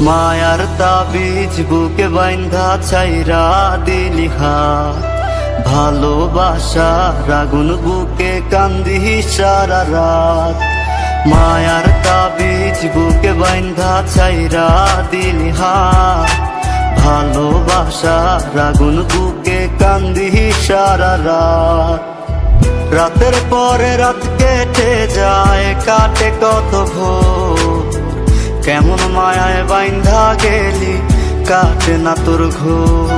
মায়ার তাবিজ বুকে বাইন্ধা ছাইরা দিলি হাত, ভালোবাসার আগুন বুকে কান্দি সারা রাত। মায়ার তাবিজ বুকে বাইন্ধা ছাইরা দিলি হাত, ভালোবাসার আগুন বুকে কান্দি সারা রাত। রাতের পরে রাত কেটে যায়, কাটে কত ভোর, কেমন মায়ায় বাইন্ধা গেলি কাটে না তোর ঘোর।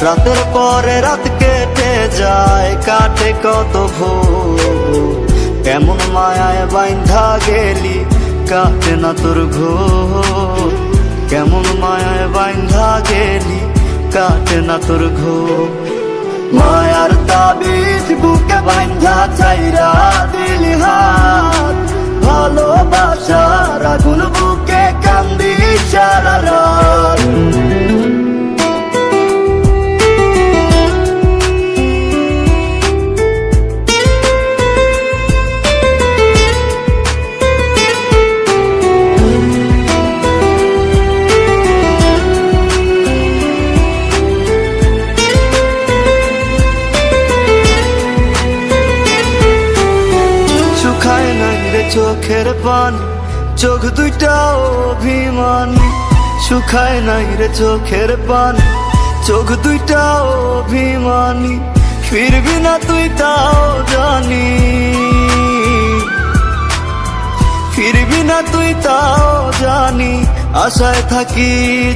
রাতের পরে রাত কেটে যায়, কাটে কত ভোর, কেমন মায়ায় বাইন্ধা গেলি কাটে না তোর ঘোর। কেমন মায়ায় বাইন্ধা গেলি কাটে না তোর ঘোর। মায়ার তাবিজ বুকে বাইন্ধা ছাইরা দিলি হাত, ভালোবাসার আগুন বুকে কান্দি সারা রাত। চোখের পানি, চোখ দুইটা অভিমানী, শুকায় নাই রে চোখের পানি, চোখ দুইটা অভিমানী। ফিরবি না তুই তাও জানি, ফিরবি না তুই তাও জানি। আশায় থাকি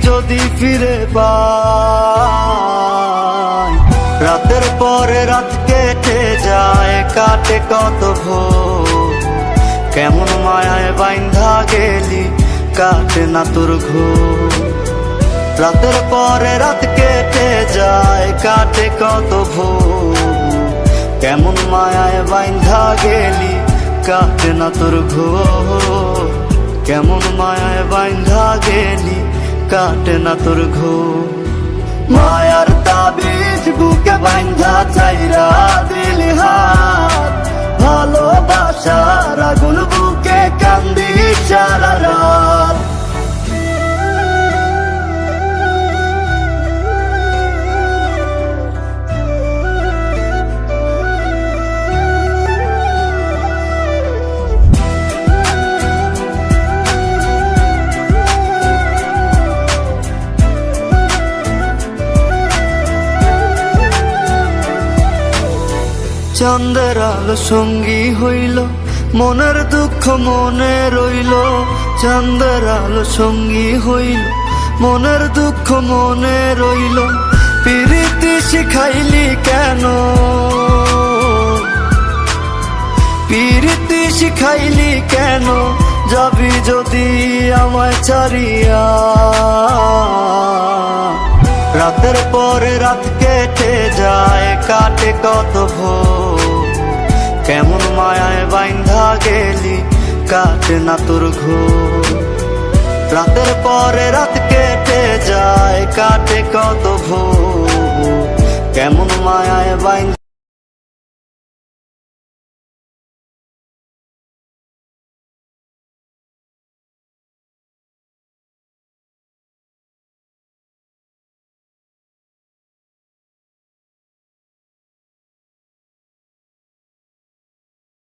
যদি ফিরে পাই। রাতের পরে রাত কেটে যায়, কাটে কত ভোর, কেমন মায়ায় বাইন্ধা গেলি কাটে না তোর ঘোর। রাতের পরে রাত কেটে যায়, কাটে কত ভোর, কেমন মায়ায় বাইন্ধা গেলি কাটে না তোর ঘোর। কেমন মায়ায় বাইন্ধা গেলি কাটে না তোর ঘোর। মায়ার তাবিজ বুকে বাইন্ধা ছাইরা দিলি হাত, ভালোবাসার আগুন বুকে কান্দি সারা রাত। চাঁদের আলো সঙ্গী হইল, মনের দুঃখ মনে রইল। চাঁদের আলো সঙ্গী হইল, মনের দুঃখ মনে রইল। প্রীতি শিখাইলি কেন, প্রীতি শিখাইলি কেন, যাবি যদি আমায় ছাড়িয়া। রাতের পরে রাত কেটে যায়, কাটে কত ভোর, কেমন মায়ায় বাইন্ধা গেলি কাটে না তোর ঘোর। রাতের পরে রাত কেটে যায়, কাটে কত ভোর, কেমন মায়ায় বাইন্ধা